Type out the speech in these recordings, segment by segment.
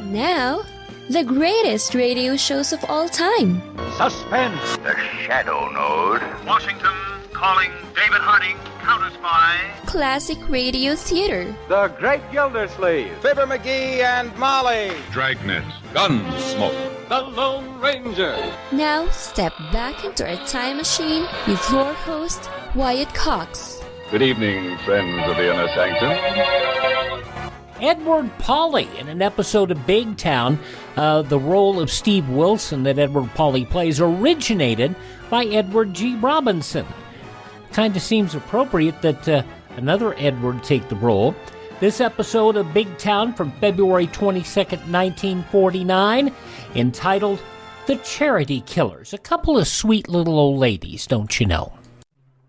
Now, the greatest radio shows of all time. Suspense. The Shadow Node. Washington calling David Harding, counter-spy. Classic radio theater. The Great Gildersleeve. Fibber McGee and Molly. Dragnet. Gunsmoke. The Lone Ranger. Now, step back into our time machine with your host, Wyatt Cox. Good evening, friends of the Inner Sanctum. Edward Pawley in an episode of Big Town. The role of Steve Wilson that Edward Pawley plays originated by Edward G. Robinson. Kind of seems appropriate that another Edward take the role. This episode of Big Town from February 22nd, 1949, entitled The Charity Killers. A couple of sweet little old ladies, don't you know?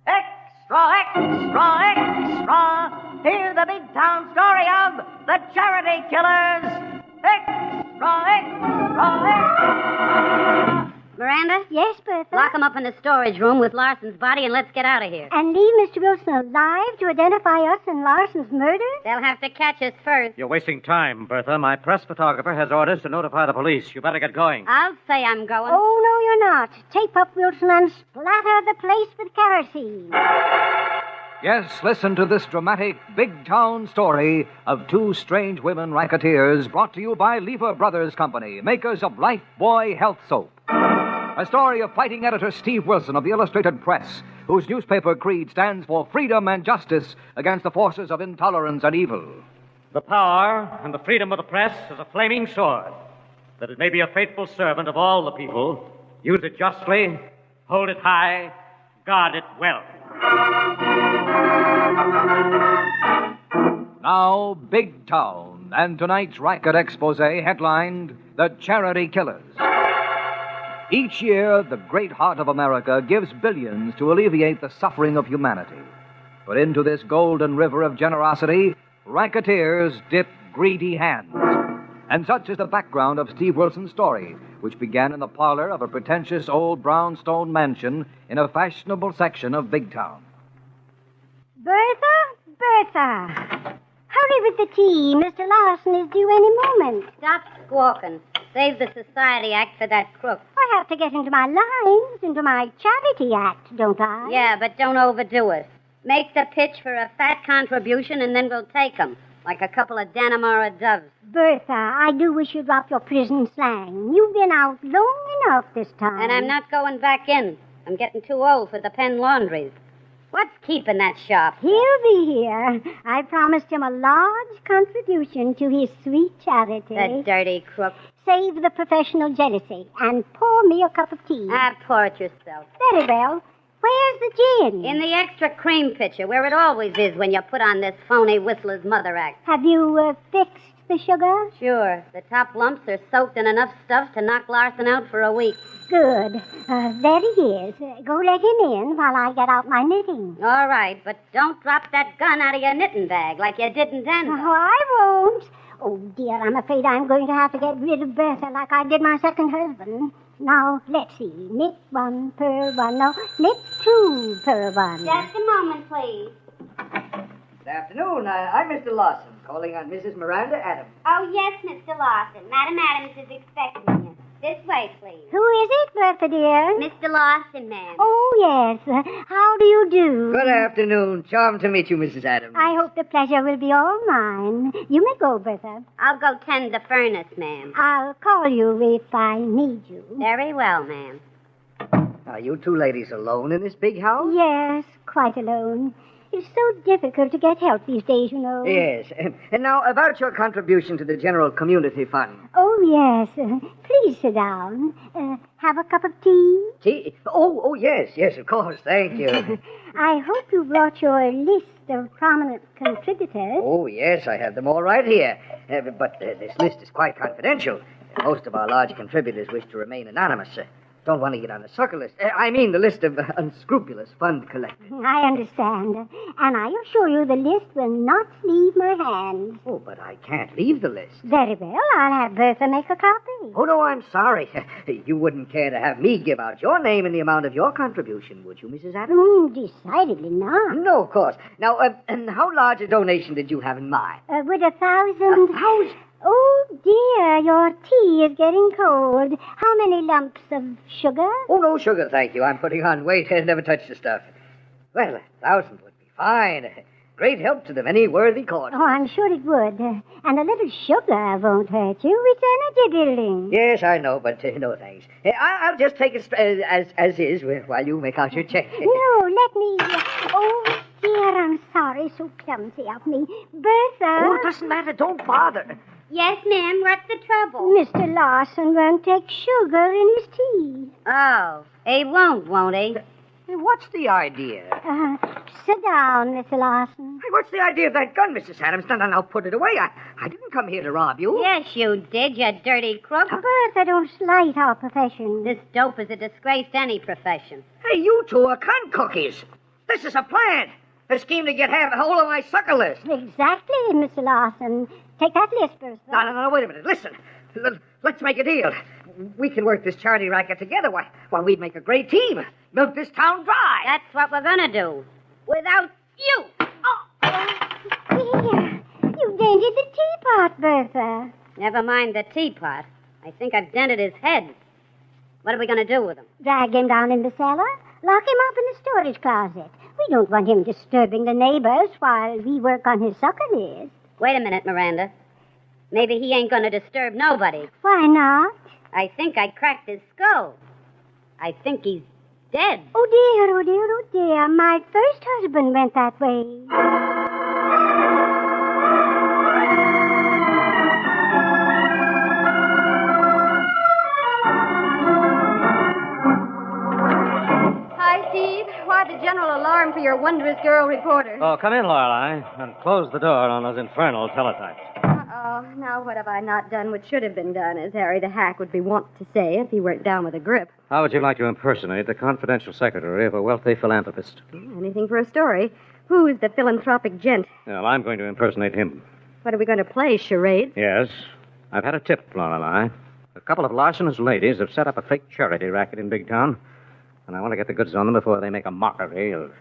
Extra, extra, extra! Hear the Big Town story of the Charity Killers! Extra, extra, extra! Miranda? Yes, Bertha? Lock him up in the storage room with Larson's body and let's get out of here. And leave Mr. Wilson alive to identify us in Larson's murder? They'll have to catch us first. You're wasting time, Bertha. My press photographer has orders to notify the police. You better get going. I'll say I'm going. Oh, no, you're not. Tape up Wilson and splatter the place with kerosene. Yes, listen to this dramatic Big Town story of two strange women racketeers brought to you by Lever Brothers Company, makers of Lifebuoy Health Soap. A story of fighting editor Steve Wilson of the Illustrated Press, whose newspaper creed stands for freedom and justice against the forces of intolerance and evil. The power and the freedom of the press is a flaming sword, that it may be a faithful servant of all the people. Use it justly, hold it high, guard it well. Now, Big Town, and tonight's racket expose headlined The Charity Killers. Each year, the great heart of America gives billions to alleviate the suffering of humanity. But into this golden river of generosity, racketeers dip greedy hands. And such is the background of Steve Wilson's story, which began in the parlor of a pretentious old brownstone mansion in a fashionable section of Big Town. Bertha? Bertha! Hurry with the tea. Mr. Larson is due any moment. Stop squawking. Save the society act for that crook. I have to get into my lines, into my charity act, don't I? Yeah, but don't overdo it. Make the pitch for a fat contribution and then we'll take 'em, like a couple of Dannemora doves. Bertha, I do wish you'd drop your prison slang. You've been out long enough this time. And I'm not going back in. I'm getting too old for the pen laundries. What's keeping that shop? He'll be here. I promised him a large contribution to his sweet charity. The dirty crook. Save the professional jealousy and pour me a cup of tea. Pour it yourself. Very well. Where's the gin? In the extra cream pitcher, where it always is when you put on this phony Whistler's Mother act. Have you fixed the sugar? Sure. The top lumps are soaked in enough stuff to knock Larson out for a week. Good. There he is. Go let him in while I get out my knitting. All right, but don't drop that gun out of your knitting bag like you did in Denver. Oh, I won't. Oh, dear, I'm afraid I'm going to have to get rid of Bertha like I did my second husband. Now, let's see. Knit one, purl one. No, knit two, purl one. Just a moment, please. Good afternoon. I'm Mr. Lawson, calling on Mrs. Miranda Adams. Oh, yes, Mr. Lawson. Madam Adams is expecting you. This way, please. Who is it, Bertha, dear? Mr. Lawson, ma'am. Oh, yes. How do you do? Good afternoon. Charmed to meet you, Mrs. Adams. I hope the pleasure will be all mine. You may go, Bertha. I'll go tend the furnace, ma'am. I'll call you if I need you. Very well, ma'am. Are you two ladies alone in this big house? Yes, quite alone. It's so difficult to get help these days, you know. Yes. And now, about your contribution to the General Community Fund. Oh, yes. Please sit down. Have a cup of tea? Tea? Oh, yes, of course. Thank you. I hope you brought your list of prominent contributors. Oh, yes, I have them all right here. But this list is quite confidential. Most of our large contributors wish to remain anonymous. Don't want to get on the sucker list. I mean the list of unscrupulous fund collectors. I understand. And I assure you the list will not leave my hands. Oh, but I can't leave the list. Very well. I'll have Bertha make a copy. Oh, no, I'm sorry. You wouldn't care to have me give out your name and the amount of your contribution, would you, Mrs. Adams? Decidedly not. No, of course. Now, and how large a donation did you have in mind? Would 1,000... 1,000? Oh, dear, your tea is getting cold. How many lumps of sugar? Oh, no sugar, thank you. I'm putting on weight. I never touch the stuff. Well, 1,000 would be fine. Great help to the many worthy causes. Oh, I'm sure it would. And a little sugar won't hurt you. It's energy building. Yes, I know, but no thanks. I'll just take it as is while you make out your check. No, let me... Oh, dear, I'm sorry. So clumsy of me. Bertha. Oh, it doesn't matter. Don't bother. Yes, ma'am. What's the trouble? Mr. Larson won't take sugar in his tea. Oh, he won't he? Hey, what's the idea? Sit down, Mr. Larson. Hey, what's the idea of that gun, Mrs. Adams? Now, put it away. I didn't come here to rob you. Yes, you did, you dirty crook. Bertha, don't slight our profession. This dope is a disgrace to any profession. Hey, you two are cunt cookies. This is a plan. A scheme to get hold of my sucker list. Exactly, Mr. Larson. Take that list, Bertha. No, wait a minute. Listen. Let's make a deal. We can work this charity racket together. Why, we'd make a great team. Milk this town dry. That's what we're gonna do. Without you. Dear, you dented the teapot, Bertha. Never mind the teapot. I think I've dented his head. What are we gonna do with him? Drag him down in the cellar. Lock him up in the storage closet. We don't want him disturbing the neighbors while we work on his sucker list. Wait a minute, Miranda. Maybe he ain't gonna disturb nobody. Why not? I think I cracked his skull. I think he's dead. Oh, dear, oh, dear, oh, dear. My first husband went that way. Hi, Steve. Why the general alarm for your wondrous girl reporter? Oh, come in, Lorelei, and close the door on those infernal teletypes. Uh-oh. Now what have I not done which should have been done, as Harry the Hack would be wont to say if he weren't down with a grip? How would you like to impersonate the confidential secretary of a wealthy philanthropist? Anything for a story. Who is the philanthropic gent? Well, I'm going to impersonate him. What are we going to play, charades? Yes. I've had a tip, Lorelei. A couple of Larson's ladies have set up a fake charity racket in Big Town, and I want to get the goods on them before they make a mockery of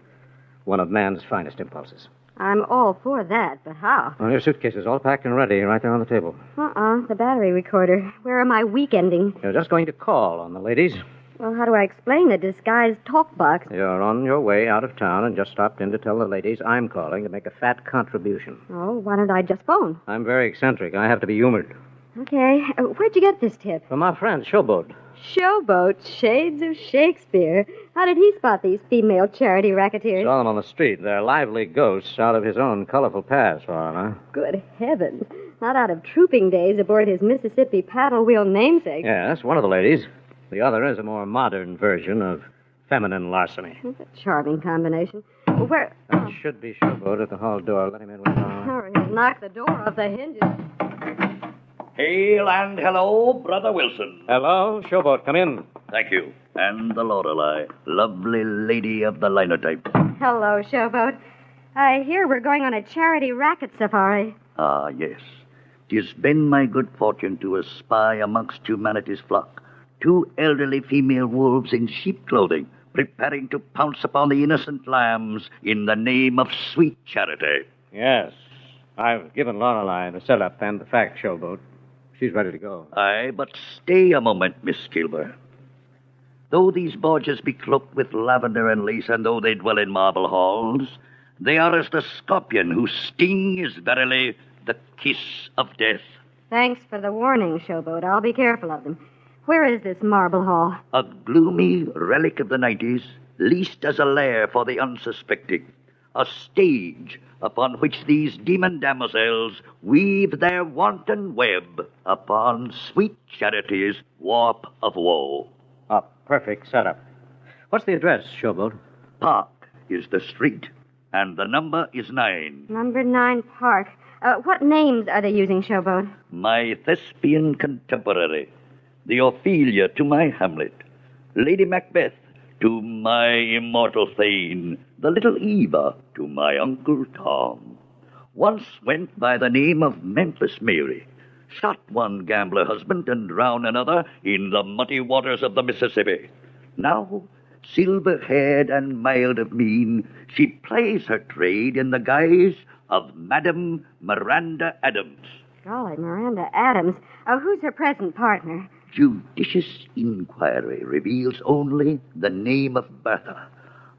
one of man's finest impulses. I'm all for that, but how? Well, your suitcase is all packed and ready right there on the table. The battery recorder. Where am I weekending? You're just going to call on the ladies. Well, how do I explain the disguised talk box? You're on your way out of town and just stopped in to tell the ladies I'm calling to make a fat contribution. Oh, why don't I just phone? I'm very eccentric. I have to be humored. Okay. Where'd you get this tip? From our friend, Showboat. Showboat, shades of Shakespeare. How did he spot these female charity racketeers? Saw them on the street. They're lively ghosts out of his own colorful past, Lorelei. Good heavens. Not out of trooping days aboard his Mississippi paddle wheel namesake. Yes, one of the ladies. The other is a more modern version of feminine larceny. That's a charming combination. Where? That should be Showboat at the hall door. Let him in with Or he'll knock the door off the hinges. Hail and hello, Brother Wilson. Hello, Showboat, come in. Thank you. And the Lorelei, lovely lady of the linotype. Hello, Showboat. I hear we're going on a charity racket safari. Ah, yes. 'Tis been my good fortune to espy amongst humanity's flock 2 elderly female wolves in sheep clothing, preparing to pounce upon the innocent lambs in the name of sweet charity. Yes. I've given Lorelei the setup and the fact, Showboat. She's ready to go. Aye, but stay a moment, Miss Kilburn. Though these barges be cloaked with lavender and lace, and though they dwell in marble halls, they are as the scorpion whose sting is verily the kiss of death. Thanks for the warning, Showboat. I'll be careful of them. Where is this marble hall? A gloomy relic of the 90s, leased as a lair for the unsuspecting. A stage upon which these demon damosels weave their wanton web upon sweet charity's warp of woe. A perfect setup. What's the address, Showboat? Park is the street, and the number is 9. Number 9 Park. What names are they using, Showboat? My thespian contemporary, the Ophelia to my Hamlet, Lady Macbeth to my immortal Thane, the little Eva to my Uncle Tom. Once went by the name of Memphis Mary, shot one gambler husband and drowned another in the muddy waters of the Mississippi. Now, silver-haired and mild of mien, she plays her trade in the guise of Madame Miranda Adams. Golly, Miranda Adams. Who's her present partner? Judicious inquiry reveals only the name of Bertha,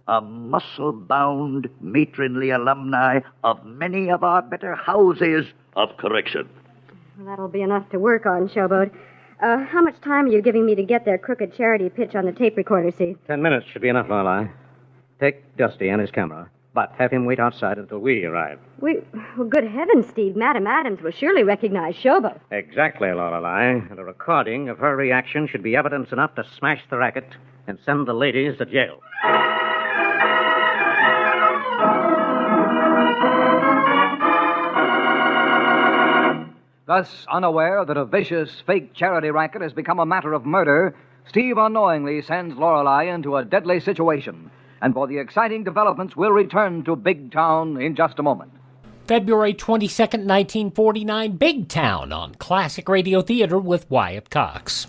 a muscle-bound, matronly alumni of many of our better houses of correction. Well, that'll be enough to work on, Showboat. How much time are you giving me to get their crooked charity pitch on the tape recorder, see? 10 minutes should be enough, Lorelei. Take Dusty and his camera, but have him wait outside until we arrive. Well, good heavens, Steve. Madam Adams will surely recognize Showboat. Exactly, Lorelei. And a recording of her reaction should be evidence enough to smash the racket and send the ladies to jail. Thus, unaware that a vicious, fake charity racket has become a matter of murder, Steve unknowingly sends Lorelei into a deadly situation. And for the exciting developments, we'll return to Big Town in just a moment. February 22nd, 1949, Big Town on Classic Radio Theater with Wyatt Cox.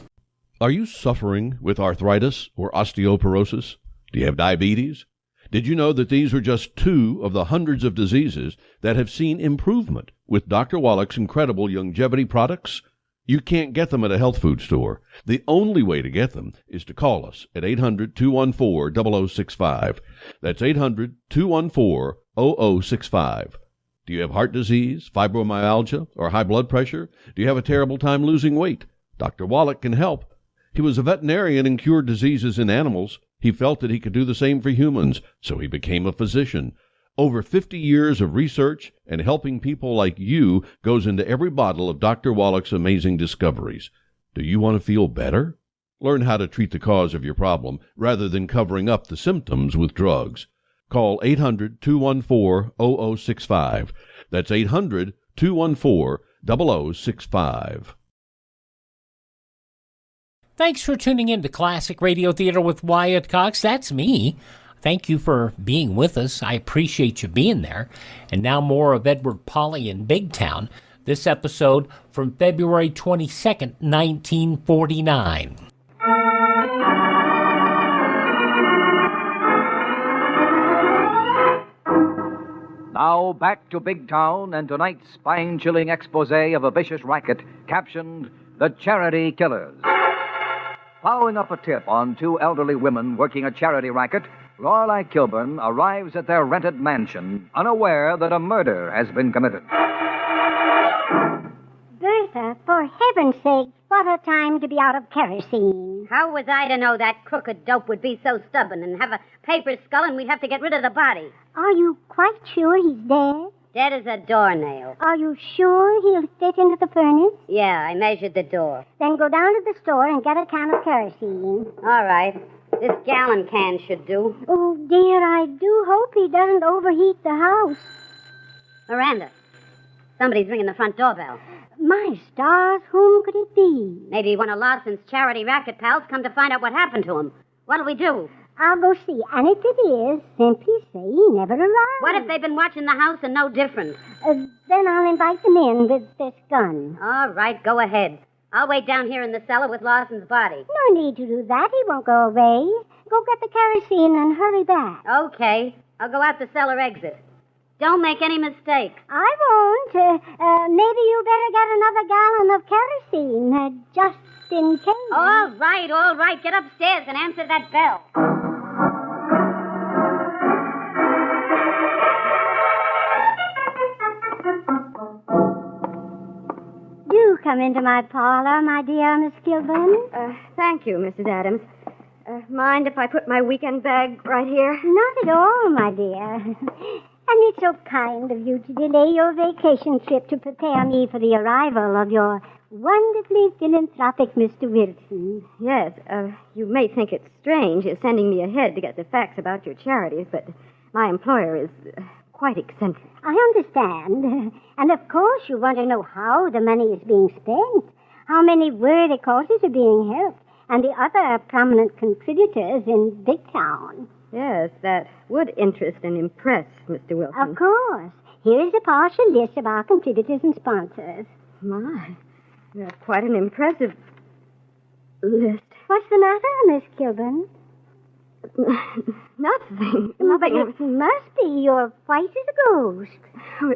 Are you suffering with arthritis or osteoporosis? Do you have diabetes? Did you know that these are just 2 of the hundreds of diseases that have seen improvement with Dr. Wallach's incredible longevity products? You can't get them at a health food store. The only way to get them is to call us at 800-214-0065. That's 800-214-0065. Do you have heart disease, fibromyalgia, or high blood pressure? Do you have a terrible time losing weight? Dr. Wallach can help. He was a veterinarian and cured diseases in animals. He felt that he could do the same for humans, so he became a physician. Over 50 years of research and helping people like you goes into every bottle of Dr. Wallach's amazing discoveries. Do you want to feel better? Learn how to treat the cause of your problem rather than covering up the symptoms with drugs. Call 800-214-0065. That's 800-214-0065. Thanks for tuning in to Classic Radio Theater with Wyatt Cox. That's me. Thank you for being with us. I appreciate you being there. And now more of Edward Pawley in Big Town. This episode from February 22nd, 1949. Now back to Big Town and tonight's spine-chilling expose of a vicious racket captioned The Charity Killers. Following up a tip on 2 elderly women working a charity racket, Lorelei Kilburn arrives at their rented mansion, unaware that a murder has been committed. Bertha, for heaven's sake, what a time to be out of kerosene. How was I to know that crooked dope would be so stubborn and have a paper skull and we'd have to get rid of the body? Are you quite sure he's dead? Dead as a doornail. Are you sure he'll fit into the furnace? Yeah, I measured the door. Then go down to the store and get a can of kerosene. All right. This gallon can should do. Oh, dear, I do hope he doesn't overheat the house. Miranda, somebody's ringing the front doorbell. My stars, whom could it be? Maybe one of Lawson's charity racket pals come to find out what happened to him. What'll we do? I'll go see, and if it is, simply say he never arrived. What if they've been watching the house and no difference? Then I'll invite them in with this gun. All right, go ahead. I'll wait down here in the cellar with Lawson's body. No need to do that. He won't go away. Go get the kerosene and hurry back. Okay. I'll go out the cellar exit. Don't make any mistake. I won't. Maybe you better get another gallon of kerosene, just in case. All right. Get upstairs and answer that bell. Do come into my parlor, my dear Miss Kilburn. Thank you, Mrs. Adams. Mind if I put my weekend bag right here? Not at all, my dear. And it's so kind of you to delay your vacation trip to prepare me for the arrival of your wonderfully philanthropic Mr. Wilson. Yes, you may think it's strange his sending me ahead to get the facts about your charities, but my employer is quite eccentric. I understand. And of course you want to know how the money is being spent, how many worthy causes are being helped, and the other prominent contributors in Big Town. Yes, that would interest and impress Mr. Wilson. Of course. Here is a partial list of our contributors and sponsors. My, that's quite an impressive list. What's the matter, Miss Kilburn? Nothing. But it must be. You're white as a ghost. Oh,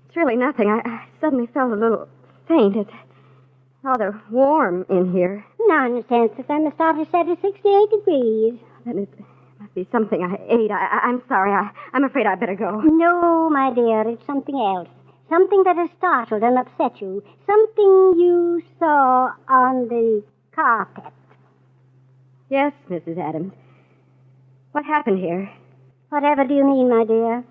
It's really nothing. I suddenly felt a little faint. It's rather warm in here. Nonsense. The thermostat is set at 68 degrees. Then it must be something I ate. I'm sorry. I'm afraid I'd better go. No, my dear, it's something else. Something that has startled and upset you. Something you saw on the carpet. Yes, Mrs. Adams. What happened here? Whatever do you mean, my dear?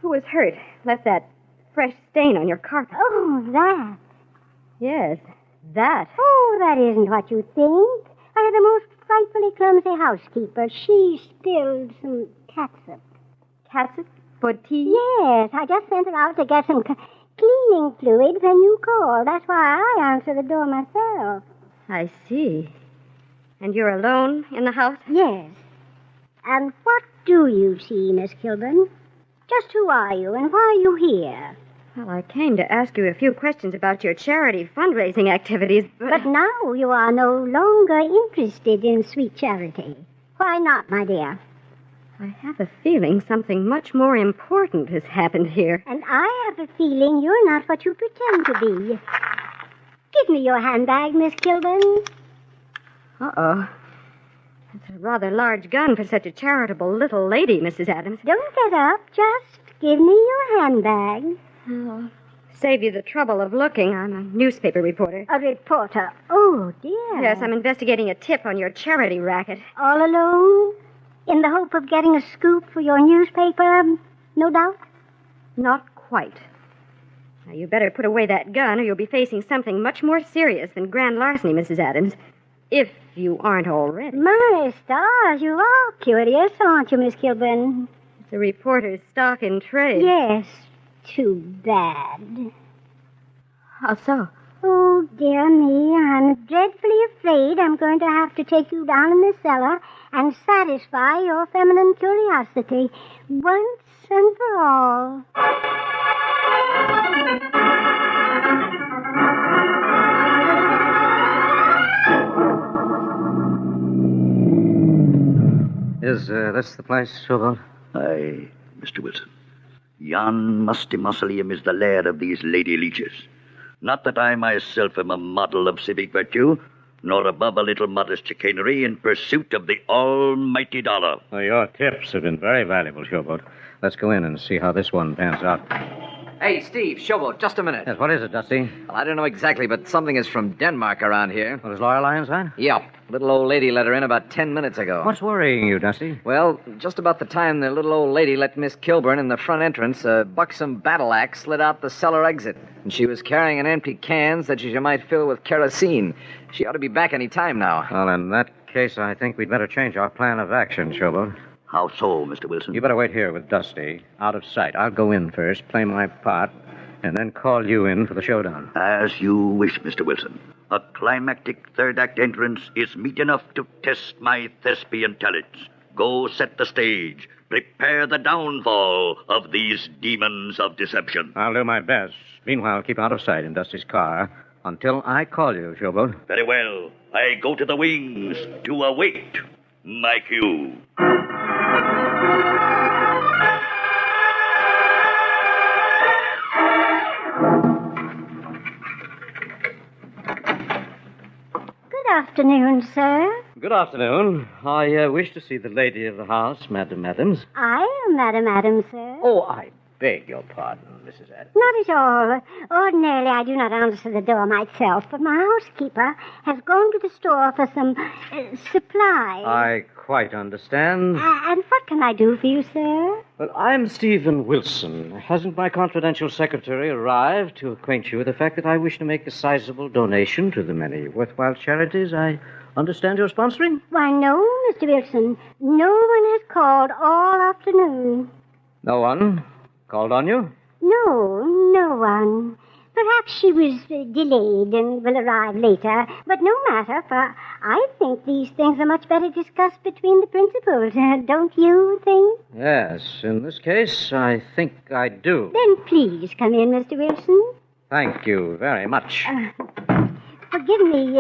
Who was hurt? Left that fresh stain on your carpet. Oh, that. Yes, that. Oh, that isn't what you think. I had a most frightfully clumsy housekeeper. She spilled some catsup. Catsup? For tea? Yes, I just sent her out to get some cleaning fluid when you called. That's why I answered the door myself. I see. And you're alone in the house? Yes. And what do you see, Miss Kilburn? Just who are you and why are you here? Well, I came to ask you a few questions about your charity fundraising activities, But now you are no longer interested in sweet charity. Why not, my dear? I have a feeling something much more important has happened here. And I have a feeling you're not what you pretend to be. Give me your handbag, Miss Kilburn. Uh-oh. It's a rather large gun for such a charitable little lady, Mrs. Adams. Don't get up. Just give me your handbag. Oh, save you the trouble of looking. I'm a newspaper reporter. A reporter? Oh, dear. Yes, I'm investigating a tip on your charity racket. All alone? In the hope of getting a scoop for your newspaper, no doubt? Not quite. Now, you better put away that gun or you'll be facing something much more serious than grand larceny, Mrs. Adams. If you aren't already. My stars, you are curious, aren't you, Miss Kilburn? It's a reporter's stock in trade. Yes. Too bad. How so? Oh, dear me, I'm dreadfully afraid I'm going to have to take you down in the cellar and satisfy your feminine curiosity once and for all. Is this the place, Showboat? Aye, Mr. Wilson. Yon musty mausoleum is the lair of these lady leeches. Not that I myself am a model of civic virtue, nor above a little modest chicanery in pursuit of the almighty dollar. Well, your tips have been very valuable, Showboat. Let's go in and see how this one pans out. Hey, Steve, Showboat, just a minute. Yes, what is it, Dusty? Well, I don't know exactly, but something is from Denmark around here. What, is Lorelei inside? Yep. Little old lady let her in about 10 minutes ago. What's worrying you, Dusty? Well, just about the time the little old lady let Miss Kilburn in the front entrance, a buxom battle axe slid out the cellar exit. And she was carrying an empty can that she might fill with kerosene. She ought to be back any time now. Well, in that case, I think we'd better change our plan of action, Showboat. How so, Mr. Wilson? You better wait here with Dusty, out of sight. I'll go in first, play my part, and then call you in for the showdown. As you wish, Mr. Wilson. A climactic third act entrance is meet enough to test my thespian talents. Go set the stage. Prepare the downfall of these demons of deception. I'll do my best. Meanwhile, keep out of sight in Dusty's car until I call you, Showboat. Very well. I go to the wings to await my cue. Good afternoon, sir. Good afternoon. I wish to see the lady of the house, Madam Adams. I am Madam Adams, sir. Oh, I beg your pardon, Mrs. Adams. Not at all. Ordinarily, I do not answer the door myself, but my housekeeper has gone to the store for some supplies. I quite understand. And what can I do for you, sir? Well, I'm Stephen Wilson. Hasn't my confidential secretary arrived to acquaint you with the fact that I wish to make a sizable donation to the many worthwhile charities I understand you're sponsoring? Why, no, Mr. Wilson. No one has called all afternoon. No one called on you? No one. Perhaps she was delayed and will arrive later. But no matter, for I think these things are much better discussed between the principals. Don't you think? Yes, in this case, I think I do. Then please come in, Mr. Wilson. Thank you very much. Forgive me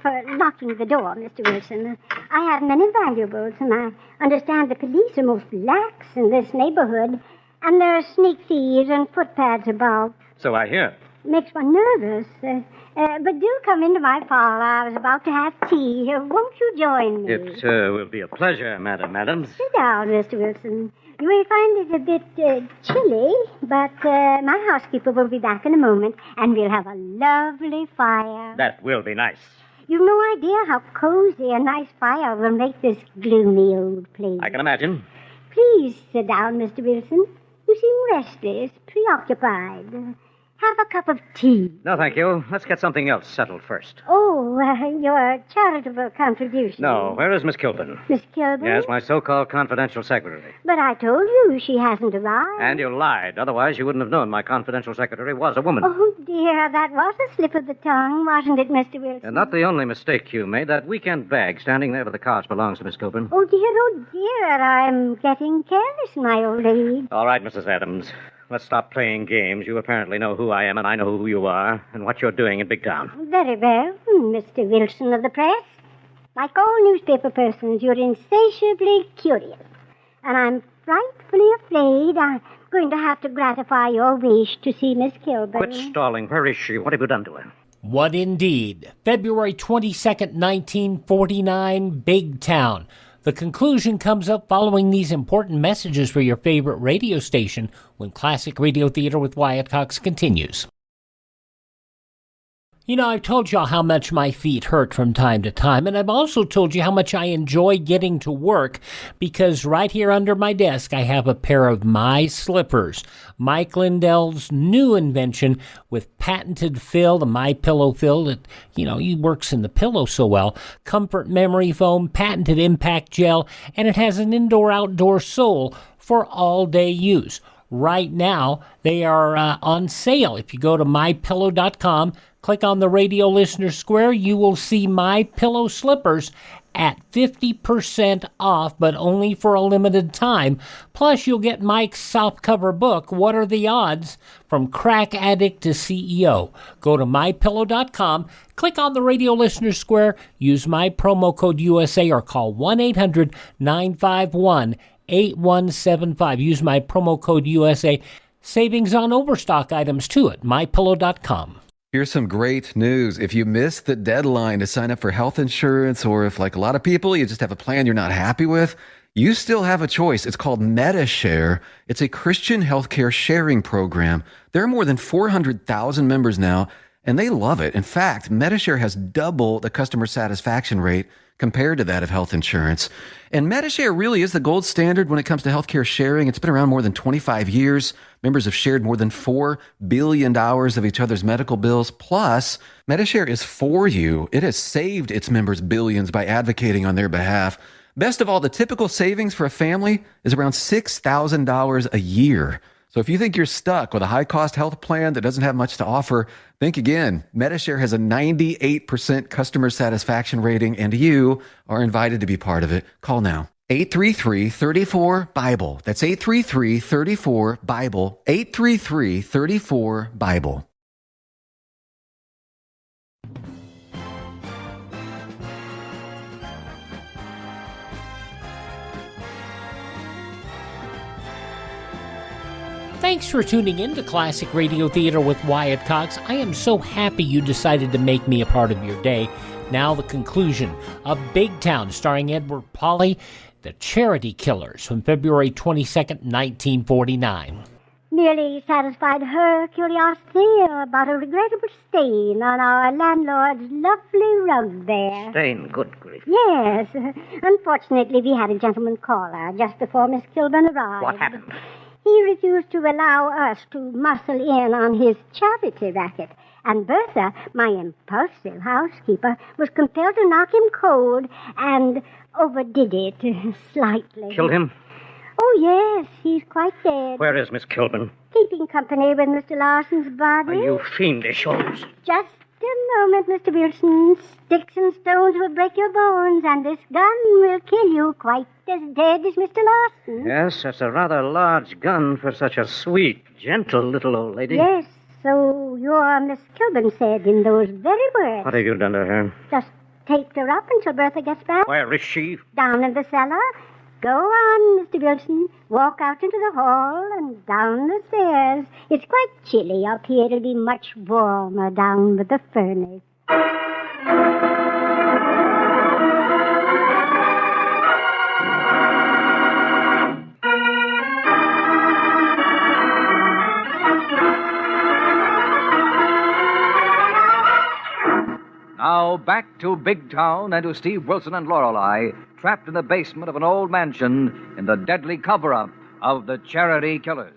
for locking the door, Mr. Wilson. I have many valuables, and I understand the police are most lax in this neighborhood. And there are sneak thieves and footpads about. So I hear. Makes one nervous. But do come into my parlor. I was about to have tea. Won't you join me? It will be a pleasure, Madam Adams. Sit down, Mr. Wilson. You may find it a bit chilly, but my housekeeper will be back in a moment, and we'll have a lovely fire. That will be nice. You've no idea how cozy a nice fire will make this gloomy old place. I can imagine. Please sit down, Mr. Wilson. You seem restless, preoccupied. Have a cup of tea. No, thank you. Let's get something else settled first. Oh, your charitable contribution. No, where is Miss Kilburn? Miss Kilburn? Yes, my so-called confidential secretary. But I told you she hasn't arrived. And you lied. Otherwise, you wouldn't have known my confidential secretary was a woman. Oh, dear, that was a slip of the tongue, wasn't it, Mr. Wilson? And not the only mistake you made. That weekend bag standing there with the cards belongs to Miss Kilburn. Oh, dear, I'm getting careless, my old lady. All right, Mrs. Adams. Let's stop playing games. You apparently know who I am, and I know who you are, and what you're doing in Big Town. Very well, Mr. Wilson of the press. Like all newspaper persons, you're insatiably curious. And I'm frightfully afraid I'm going to have to gratify your wish to see Miss Kilburn. Quit stalling. Where is she? What have you done to her? What indeed? February 22nd, 1949, Big Town. The conclusion comes up following these important messages for your favorite radio station when Classic Radio Theater with Wyatt Cox continues. You know, I've told y'all how much my feet hurt from time to time, and I've also told you how much I enjoy getting to work because right here under my desk I have a pair of my slippers, Mike Lindell's new invention with patented fill, the My Pillow fill that, he works in the pillow so well, comfort memory foam, patented impact gel, and it has an indoor-outdoor sole for all-day use. Right now, they are on sale. If you go to mypillow.com, click on the radio listener square, you will see My Pillow slippers at 50% off, but only for a limited time. Plus, you'll get Mike's softcover book, What Are the Odds? From Crack Addict to CEO. Go to mypillow.com, click on the radio listener square, use my promo code USA, or call 1-800-951-8175. Use my promo code USA. Savings on overstock items, too, at mypillow.com. Here's some great news. If you missed the deadline to sign up for health insurance, or if, like a lot of people, you just have a plan you're not happy with, you still have a choice. It's called MediShare. It's a Christian healthcare sharing program. There are more than 400,000 members now, and they love it. In fact, MediShare has double the customer satisfaction rate compared to that of health insurance. And MediShare really is the gold standard when it comes to healthcare sharing. It's been around more than 25 years. Members have shared more than $4 billion of each other's medical bills. Plus, MediShare is for you. It has saved its members billions by advocating on their behalf. Best of all, the typical savings for a family is around $6,000 a year. So if you think you're stuck with a high-cost health plan that doesn't have much to offer, think again. MediShare has a 98% customer satisfaction rating, and you are invited to be part of it. Call now. 833-34-BIBLE. That's 833-34-BIBLE. 833-34-BIBLE. Thanks for tuning in to Classic Radio Theater with Wyatt Cox. I am so happy you decided to make me a part of your day. Now the conclusion of Big Town, starring Edward Pawley, The Charity Killers, from February 22nd, 1949. Merely satisfied her curiosity about a regrettable stain on our landlord's lovely rug there. Stain, good grief. Yes. Unfortunately, we had a gentleman caller just before Miss Kilburn arrived. What happened? He refused to allow us to muscle in on his charity racket. And Bertha, my impulsive housekeeper, was compelled to knock him cold and overdid it slightly. Killed him? Oh, yes, he's quite dead. Where is Miss Kilburn? Keeping company with Mr. Larson's body. Are you fiendish, Holmes? Just a moment, Mr. Wilson. Sticks and stones will break your bones, and this gun will kill you quite as dead as Mr. Larson. Yes, that's a rather large gun for such a sweet, gentle little old lady. Yes, so your Miss Kilburn said in those very words. What have you done to her? Just taped her up until Bertha gets back. Where is she? Down in the cellar. Go on, Mr. Wilson. Walk out into the hall and down the stairs. It's quite chilly up here. It'll be much warmer down with the furnace. Now back to Big Town and to Steve Wilson and Lorelei, trapped in the basement of an old mansion in the deadly cover-up of the Charity Killers.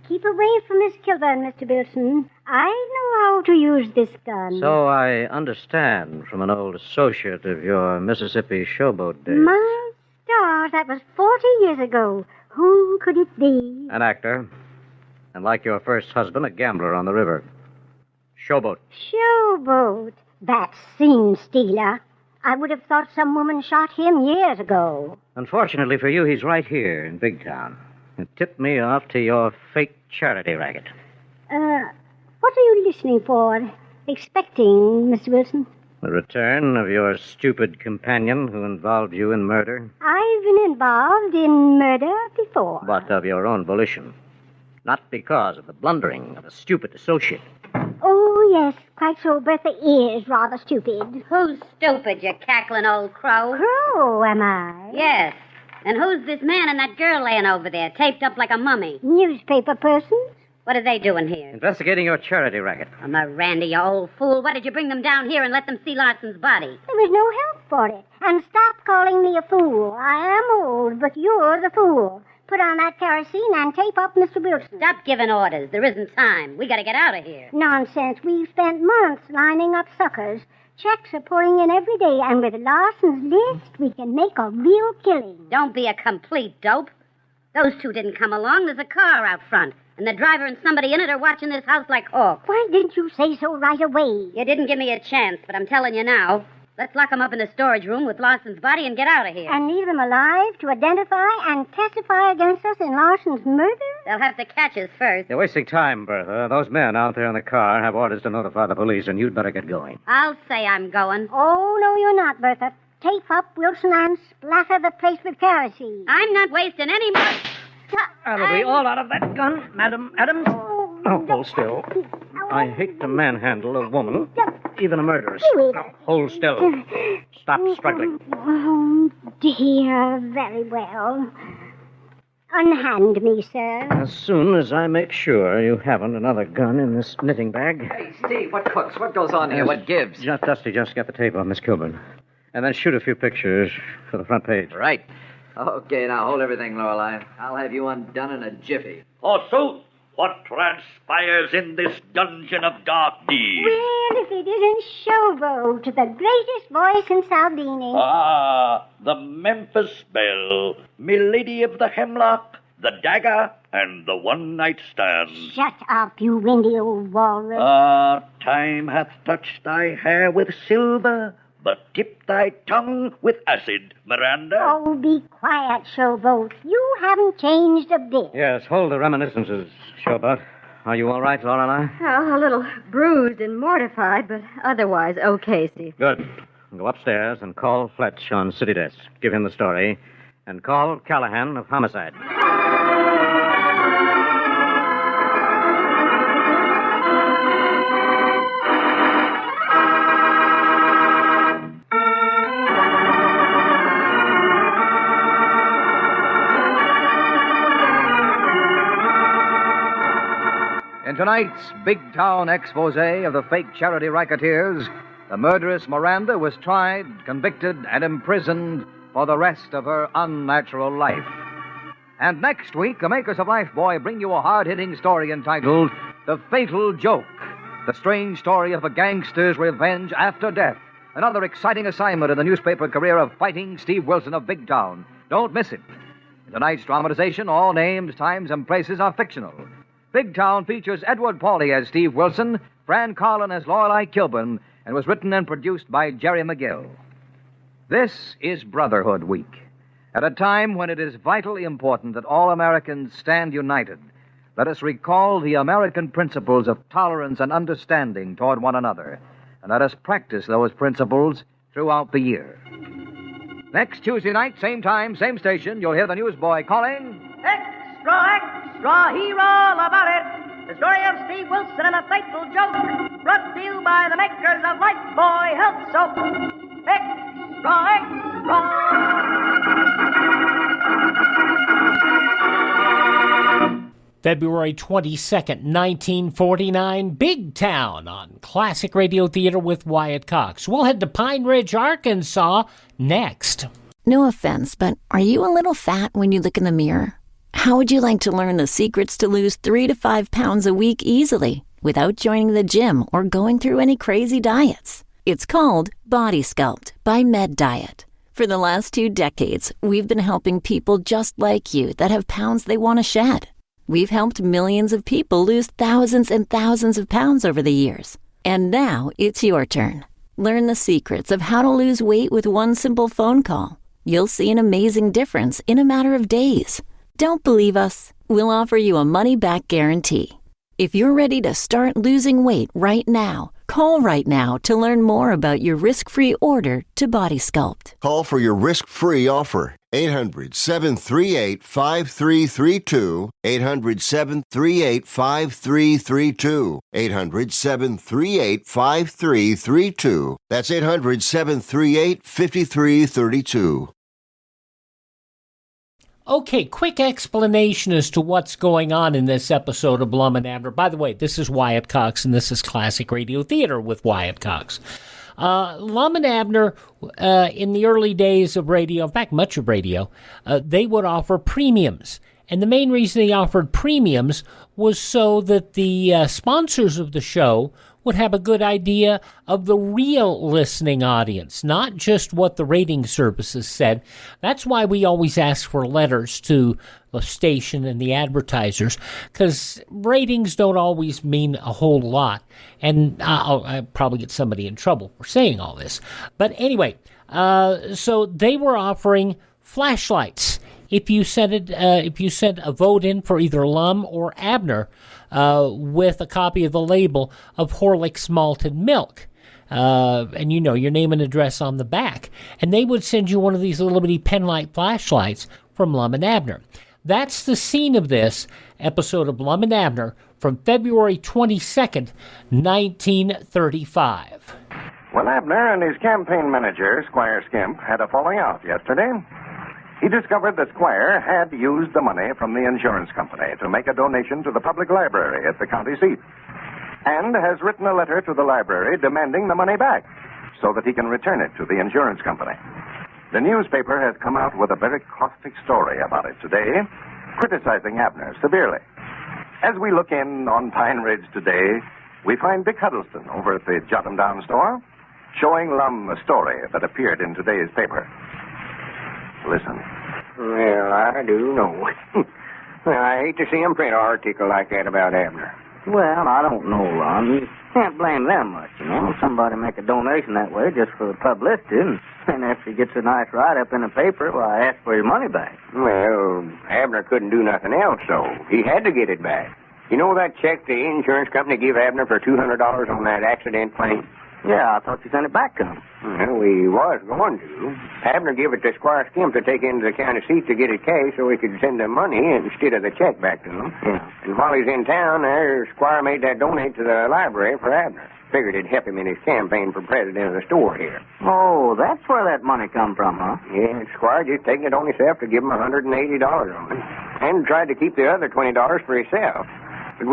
Keep away from Miss Kilburn, Mr. Wilson. I know how to use this gun. So I understand from an old associate of your Mississippi showboat days. My stars, that was 40 years ago. Who could it be? An actor. And like your first husband, a gambler on the river. Showboat. Showboat. That scene stealer. I would have thought some woman shot him years ago. Unfortunately for you, he's right here in Big Town. It tipped me off to your fake charity racket. What are you listening for? Expecting, Miss Wilson? The return of your stupid companion who involved you in murder. I've been involved in murder before. But of your own volition. Not because of the blundering of a stupid associate. Oh, yes, quite so. Bertha is rather stupid. Who's stupid, you cackling old crow? Crow, am I? Yes. And who's this man and that girl laying over there, taped up like a mummy? Newspaper persons. What are they doing here? Investigating your charity racket. Oh, Miranda, you old fool. Why did you bring them down here and let them see Larson's body? There was no help for it. And stop calling me a fool. I am old, but you're the fool. Put on that kerosene and tape up Mr. Wilson. Stop giving orders. There isn't time. We gotta get out of here. Nonsense. We've spent months lining up suckers. Checks are pouring in every day, and with Larson's list, we can make a real killing. Don't be a complete dope. Those two didn't come along. There's a car out front, and the driver and somebody in it are watching this house like hawks. Why didn't you say so right away? You didn't give me a chance, but I'm telling you now. Let's lock them up in the storage room with Larson's body and get out of here. And leave them alive to identify and testify against us in Larson's murder? They'll have to catch us first. You're wasting time, Bertha. Those men out there in the car have orders to notify the police, and you'd better get going. I'll say I'm going. Oh, no, you're not, Bertha. Tape up Wilson and splatter the place with kerosene. I'm not wasting any more... That'll be all out of that gun, Madam Adams. Oh, hold still. I hate to manhandle a woman, even a murderess. Now, hold still. Stop struggling. Oh, dear. Very well. Unhand me, sir. As soon as I make sure you haven't another gun in this knitting bag. Hey, Steve, what cooks? What goes on here? What gives? Dusty, just get the tape on Miss Kilburn. And then shoot a few pictures for the front page. Right. Okay, now hold everything, Lorelei. I'll have you undone in a jiffy. Forsooth, what transpires in this dungeon of dark deeds? Well, if it isn't Showboat, the greatest voice in Saldini. Ah, the Memphis Belle, Milady of the Hemlock, the Dagger, and the One-Night Stand. Shut up, you windy old walrus. Ah, time hath touched thy hair with silver, but tipped thy tongue with acid, Miranda. Oh, be quiet, Showboat. You haven't changed a bit. Yes, hold the reminiscences, Showboat. Are you all right, Lorelei? Oh, a little bruised and mortified, but otherwise okay, Steve. Good. Go upstairs and call Fletch on city desk. Give him the story. And call Callahan of homicide. In tonight's Big Town expose of the fake charity racketeers, the murderess Miranda was tried, convicted, and imprisoned for the rest of her unnatural life. And next week, the makers of Lifebuoy bring you a hard-hitting story entitled The Fatal Joke, the strange story of a gangster's revenge after death. Another exciting assignment in the newspaper career of fighting Steve Wilson of Big Town. Don't miss it. In tonight's dramatization, all names, times, and places are fictional. Big Town features Edward Pawley as Steve Wilson, Fran Carlin as Lorelei Kilburn, and was written and produced by Jerry McGill. This is Brotherhood Week, at a time when it is vitally important that all Americans stand united. Let us recall the American principles of tolerance and understanding toward one another, and let us practice those principles throughout the year. Next Tuesday night, same time, same station, you'll hear the newsboy calling... Extra, extra, hear all about it. The story of Steve Wilson and a fateful joke. Brought to you by the makers of Lifebuoy Health Soap. Extra, extra. February 22nd, 1949, Big Town on Classic Radio Theater with Wyatt Cox. We'll head to Pine Ridge, Arkansas next. No offense, but are you a little fat when you look in the mirror? How would you like to learn the secrets to lose 3 to 5 pounds a week easily without joining the gym or going through any crazy diets? It's called Body Sculpt by Med Diet. For the last 2 decades, we've been helping people just like you that have pounds they want to shed. We've helped millions of people lose thousands and thousands of pounds over the years. And now it's your turn. Learn the secrets of how to lose weight with one simple phone call. You'll see an amazing difference in a matter of days. Don't believe us? We'll offer you a money-back guarantee. If you're ready to start losing weight right now, call right now to learn more about your risk-free order to Body Sculpt. Call for your risk-free offer. 800-738-5332. 800-738-5332. 800-738-5332. That's 800-738-5332. Okay, quick explanation as to what's going on in this episode of Lum-n-Abner. By the way, this is Wyatt Cox, and this is Classic Radio Theater with Wyatt Cox. Lum-n-Abner, in the early days of radio, in fact, much of radio, they would offer premiums. And the main reason they offered premiums was so that the sponsors of the show would have a good idea of the real listening audience, not just what the rating services said. That's why we always ask for letters to the station and the advertisers, because ratings don't always mean a whole lot. And I'll probably get somebody in trouble for saying all this. But anyway, so they were offering flashlights. If you sent a vote in for either Lum or Abner, with a copy of the label of Horlick's malted milk, and you know your name and address on the back, and they would send you one of these little bitty penlight flashlights from Lum-n-Abner. That's the scene of this episode of Lum-n-Abner from February 22nd, 1935. Well, Abner and his campaign manager, Squire Skimp, had a falling out yesterday. He discovered that Squire had used the money from the insurance company to make a donation to the public library at the county seat, and has written a letter to the library demanding the money back so that he can return it to the insurance company. The newspaper has come out with a very caustic story about it today, criticizing Abner severely. As we look in on Pine Ridge today, we find Dick Huddleston over at the Jot 'em Down store, showing Lum a story that appeared in today's paper. Listen. Well, I do know. Well, I hate to see him print an article like that about Abner. Well, I don't know, Lon. You can't blame them much, you know. Somebody make a donation that way just for the publicity, and if he gets a nice write-up in the paper, why, ask for his money back. Well, Abner couldn't do nothing else, so he had to get it back. You know that check the insurance company gave Abner for $200 on that accident claim? Yeah, I thought you sent it back to him. Well, we was going to. Abner gave it to Squire Skimp to take into the county seat to get it cash so he could send them money instead of the check back to him. Yeah. And while he's in town, Squire made that donate to the library for Abner. Figured it'd help him in his campaign for president of the store here. Oh, that's where that money come from, huh? Yeah, Squire just taking it on himself to give him $180 on it. And tried to keep the other $20 for himself. But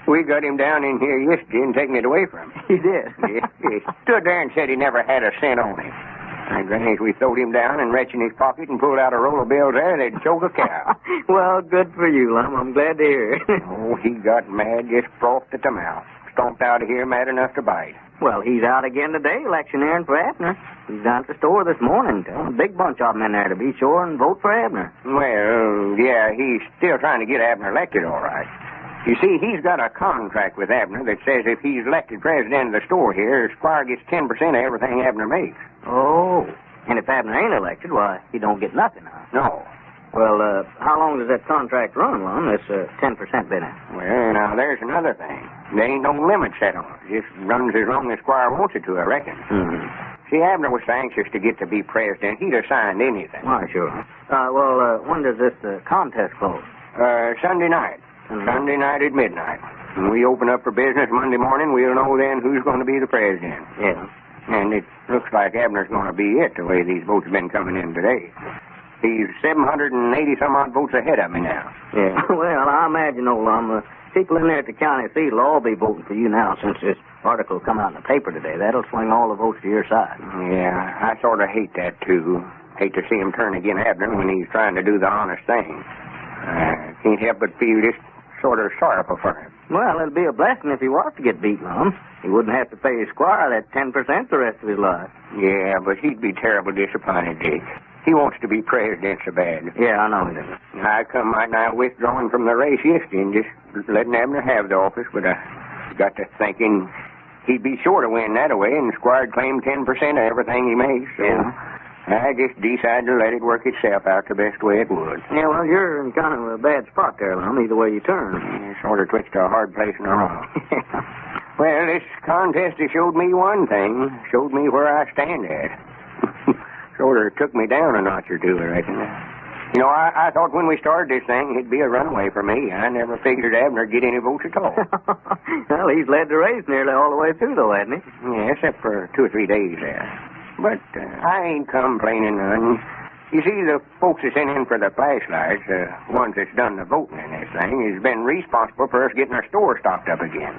we got him down in here yesterday and taken it away from him. He did? Yeah, he stood there and said he never had a cent on him. And then as we throwed him down and reached in his pocket and pulled out a roll of bills there, they'd choke a cow. Well, good for you, Lum. I'm glad to hear it. Oh, he got mad, just frothed at the mouth. Stomped out of here mad enough to bite. Well, he's out again today, electioneering for Abner. He's down at the store this morning. A big bunch of them in there to be sure and vote for Abner. Well, yeah, he's still trying to get Abner elected, all right. You see, he's got a contract with Abner that says if he's elected president of the store here, Squire gets 10% of everything Abner makes. Oh, and if Abner ain't elected, why, he don't get nothing, huh? No. Well, how long does that contract run, Lum, this 10% business? Well, now, there's another thing. There ain't no limit set on it. It just runs as long as Squire wants it to, I reckon. Mm-hmm. See, Abner was so anxious to get to be president, he'd have signed anything. Why, sure. When does this contest close? Sunday night. Sunday night at midnight. When we open up for business Monday morning, we'll know then who's going to be the president. Yeah. And it looks like Abner's going to be it, the way these votes have been coming in today. He's 780-some-odd votes ahead of me now. Yeah. Well, I imagine, old Lum, people in there at the county seat will all be voting for you now since this article come out in the paper today. That'll swing all the votes to your side. Yeah, I sort of hate that, too. Hate to see him turn against Abner when he's trying to do the honest thing. Can't help but feel just sort of sorrowful for him. Well, it'd be a blessing if he was to get beat, Lum. He wouldn't have to pay his Squire that 10% the rest of his life. Yeah, but he'd be terrible disappointed, Dick. He wants to be president so bad. Yeah, I know he does. I come right now withdrawing from the race yesterday and just letting Abner have the office, but I got to thinking he'd be sure to win that way, and Squire'd claim 10% of everything he makes. So yeah. I just decided to let it work itself out the best way it would. Yeah, well, you're in kind of a bad spot there, Lum, either way you turn. Sort of twitched a hard place in the wrong. Well, this contest has showed me one thing. Showed me where I stand at. Sort of took me down a notch or two, I reckon. You know, I thought when we started this thing, it'd be a runaway for me. I never figured Abner'd get any votes at all. Well, he's led the race nearly all the way through, though, hasn't he? Yeah, except for 2 or 3 days there. But I ain't complaining none. You see, the folks that sent in for the flashlights, the ones that's done the voting in this thing, has been responsible for us getting our store stocked up again.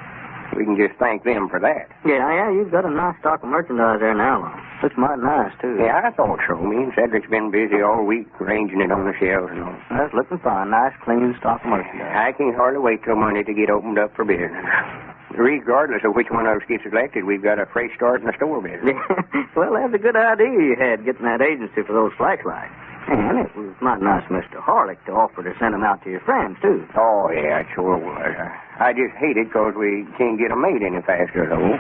We can just thank them for that. Yeah, you've got a nice stock of merchandise there now, Lum. Looks mighty nice, too. Yeah, I thought so. Me and Cedric's been busy all week arranging it on the shelves and all. That's looking fine. Nice, clean stock of merchandise. I can't hardly wait till Monday to get opened up for business. Regardless of which one of us gets elected, we've got a fresh start in the store business. Well, that's a good idea you had, getting that agency for those flashlights. And it was mighty nice, Mr. Harlick, to offer to send them out to your friends, too. Oh, yeah, it sure was. I just hate it because we can't get them made any faster, though.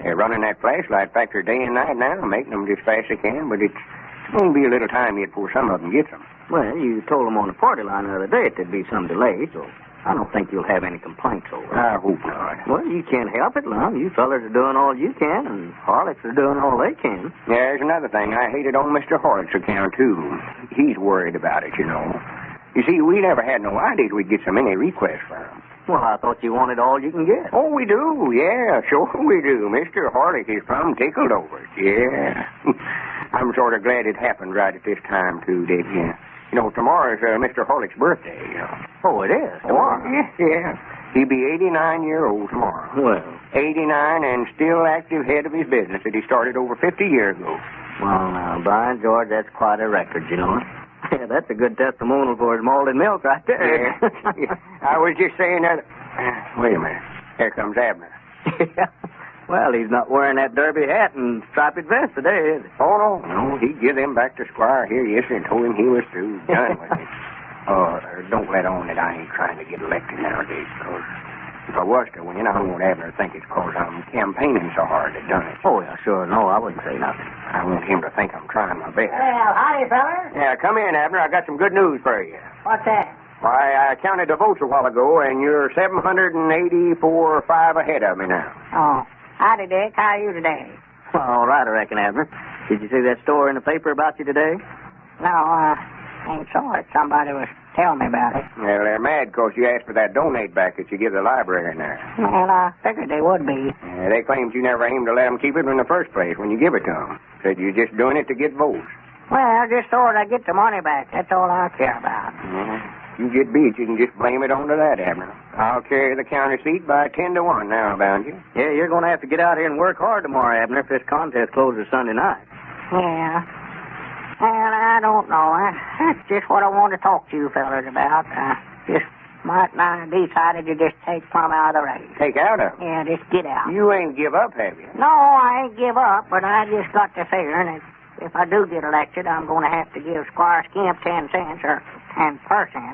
They're running that flashlight factory day and night now, making them just fast as they can, but it's going to be a little time yet before some of them get them. Well, you told them on the party line the other day that there'd be some delay, so I don't think you'll have any complaints over it. I hope not. Well, you can't help it, Lum. You fellers are doing all you can, and Harlicks are doing all they can. Yeah, there's another thing. I hate it on Mr. Harlick's account, too. He's worried about it, you know. You see, we never had no idea we'd get so many requests from him. Well, I thought you wanted all you can get. Oh, we do. Yeah, sure we do. Mr. Harlick is plumb tickled over it. Yeah. I'm sort of glad it happened right at this time, too, Dick. Yeah. You know, tomorrow's Mr. Harlick's birthday, you know. Oh, it is? Tomorrow? Yeah. He'll be 89 years old tomorrow. Well. 89 and still active head of his business that he started over 50 years ago. Well, now, by George, that's quite a record, you know. Yeah, that's a good testimonial for his malted milk right there. Yeah. I was just saying that... Wait a minute. Here comes Abner. Yeah. Well, he's not wearing that derby hat and striped vest today, is he? Oh, no. He give them back to Squire here yesterday and told him he was through. Done with it. Don't let on that I ain't trying to get elected nowadays, because if I was to win, I don't want Abner to think it's because I'm campaigning so hard to done it. Oh, yeah, sure. No, I wouldn't say nothing. I want him to think I'm trying my best. Well, howdy, feller. Yeah, come in, Abner. I got some good news for you. What's that? Why, I counted the votes a while ago, and you're 784.5 ahead of me now. Oh, howdy, Dick. How are you today? Well, all right, I reckon, Abner. Did you see that story in the paper about you today? No, ain't saw it. Somebody was telling me about it. Well, they're mad because you asked for that donate back that you give the library in there. Well, I figured they would be. They claimed you never aimed to let them keep it in the first place when you give it to them. Said you're just doing it to get votes. Well, just so that I get the money back. That's all I care about. Yeah. You get beat, you can just blame it on to that, Abner. I'll carry the county seat by 10-1 now, bound you. Yeah, you're going to have to get out here and work hard tomorrow, Abner, if this contest closes Sunday night. Yeah. Well, I don't know. That's just what I want to talk to you fellas about. Just might not decided to just take plumb out of the race. Take out of it? Yeah, just get out. You ain't give up, have you? No, I ain't give up, but I just got to figuring that if I do get elected, I'm going to have to give Squire Skimp 10 cents or 10%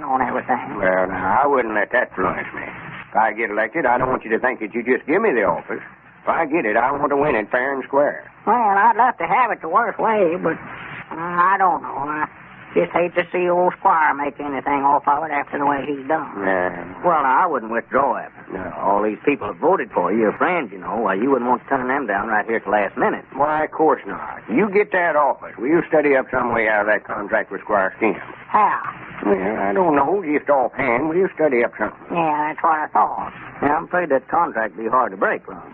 on everything. Well, now, I wouldn't let that influence me. If I get elected, I don't want you to think that you just give me the office. If I get it, I want to win it fair and square. Well, I'd love to have it the worst way, but I don't know. Just hate to see old Squire make anything off of it after the way he's done. Well, I wouldn't withdraw it. All these people have voted for you, your friends, you know. Why, you wouldn't want to turn them down right here at the last minute. Why, of course not. You get that office. Will you study up some way out of that contract with Squire Skim? How? Well, I don't know. Just offhand. Will you study up something? Yeah, that's what I thought. Yeah, I'm afraid that contract would be hard to break, Ron.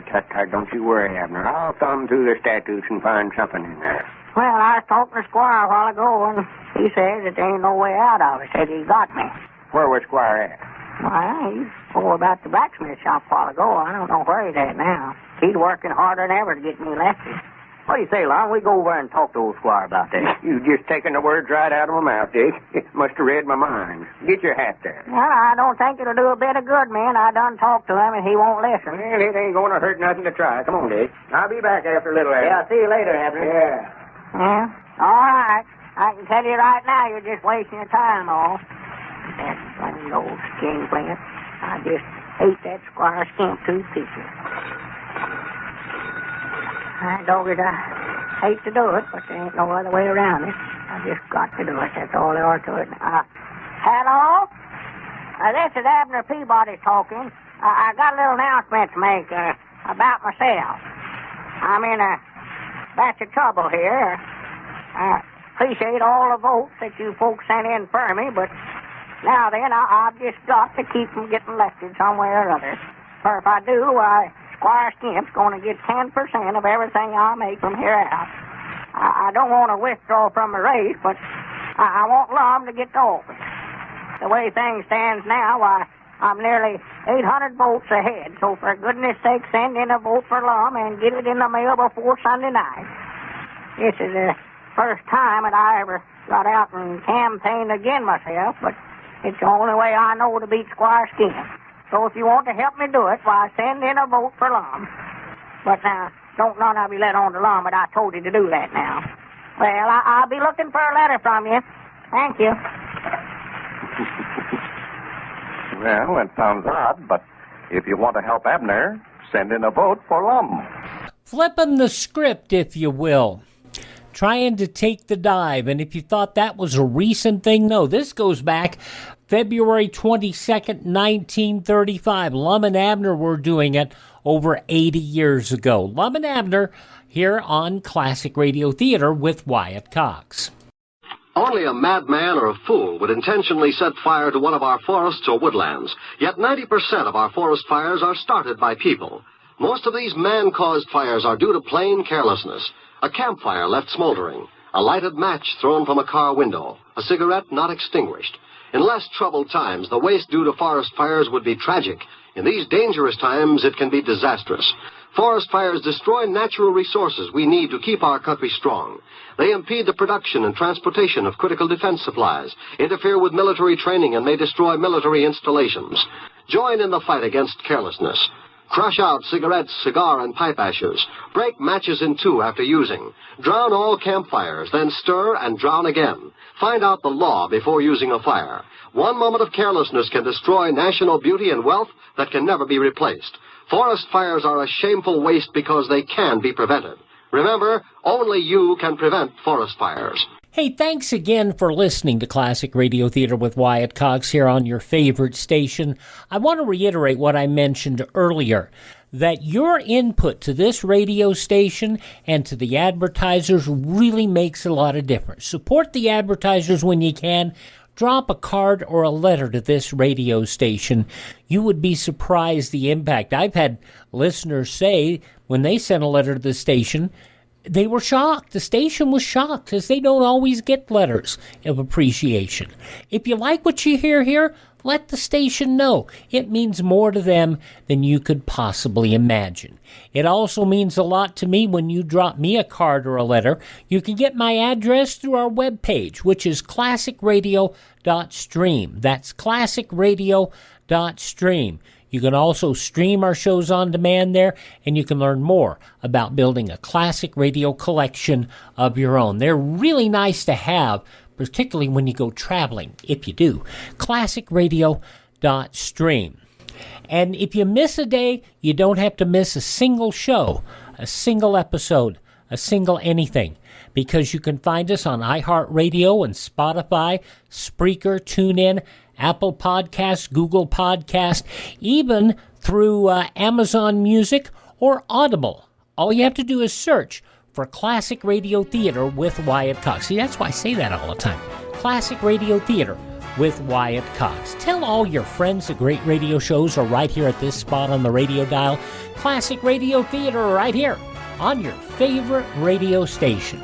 Tut, don't you worry, Abner. I'll thumb through the statutes and find something in there. Well, I was talking to Squire a while ago, and he says that there ain't no way out of it. Said he got me. Where was Squire at? Well, he's over about the blacksmith shop a while ago. I don't know where he's at now. He's working harder than ever to get me lefty. What do you say, Lon? We go over and talk to old Squire about that. You've just taken the words right out of my mouth, Dick. Must have read my mind. Get your hat there. Well, I don't think it'll do a bit of good, man. I done talked to him, and he won't listen. Well, it ain't going to hurt nothing to try. Come on, Dick. I'll be back after a little, Abner. Yeah, I'll see you later, Abner. Yeah. Yeah? All right. I can tell you right now, you're just wasting your time, all. That plain old skin plant. I just hate that Squire Skimp to pieces. I dogged it, I hate to do it, but there ain't no other way around it. I just got to do it. That's all there are to it. Hello? This is Abner Peabody talking. I got a little announcement to make about myself. I'm in a batch of trouble here. I appreciate all the votes that you folks sent in for me, but now then, I've just got to keep from getting elected some way or other. For if I do, why, Squire Skimp's going to get 10% of everything I make from here out. I don't want to withdraw from the race, but I want Lum to get the office. The way things stands now, why, I'm nearly 800 votes ahead, so for goodness sake, send in a vote for Lum and get it in the mail before Sunday night. This is the first time that I ever got out and campaigned again myself, but it's the only way I know to beat Squire Skim. So if you want to help me do it, why, send in a vote for Lum. But now, don't none of you let on to Lum, but I told you to do that now. Well, I'll be looking for a letter from you. Thank you. Well, it sounds odd, but if you want to help Abner, send in a vote for Lum. Flipping the script, if you will. Trying to take the dive, and if you thought that was a recent thing, no, this goes back February 22nd, 1935. Lum-n-Abner were doing it over 80 years ago. Lum-n-Abner here on Classic Radio Theater with Wyatt Cox. Only a madman or a fool would intentionally set fire to one of our forests or woodlands. Yet 90% of our forest fires are started by people. Most of these man-caused fires are due to plain carelessness. A campfire left smoldering, a lighted match thrown from a car window, a cigarette not extinguished. In less troubled times, the waste due to forest fires would be tragic. In these dangerous times, it can be disastrous. Forest fires destroy natural resources we need to keep our country strong. They impede the production and transportation of critical defense supplies, interfere with military training, and may destroy military installations. Join in the fight against carelessness. Crush out cigarettes, cigar, and pipe ashes. Break matches in two after using. Drown all campfires, then stir and drown again. Find out the law before using a fire. One moment of carelessness can destroy national beauty and wealth that can never be replaced. Forest fires are a shameful waste because they can be prevented. Remember, only you can prevent forest fires. Hey, thanks again for listening to Classic Radio Theater with Wyatt Cox here on your favorite station. I want to reiterate what I mentioned earlier, that your input to this radio station and to the advertisers really makes a lot of difference. Support the advertisers when you can. Drop a card or a letter to this radio station. You would be surprised the impact. I've had listeners say when they sent a letter to the station, they were shocked. The station was shocked because they don't always get letters of appreciation. If you like what you hear here, let the station know. It means more to them than you could possibly imagine. It also means a lot to me when you drop me a card or a letter. You can get my address through our webpage, which is classicradio.stream. That's classicradio.stream. You can also stream our shows on demand there, and you can learn more about building a classic radio collection of your own. They're really nice to have, particularly when you go traveling, if you do. classicradio.stream. And if you miss a day, you don't have to miss a single show, a single episode, a single anything, because you can find us on iHeartRadio and Spotify, Spreaker, TuneIn, Apple Podcasts, Google Podcasts, even through Amazon Music or Audible. All you have to do is search for Classic Radio Theater with Wyatt Cox. See, that's why I say that all the time. Classic Radio Theater with Wyatt Cox. Tell all your friends the great radio shows are right here at this spot on the radio dial. Classic Radio Theater right here on your favorite radio station.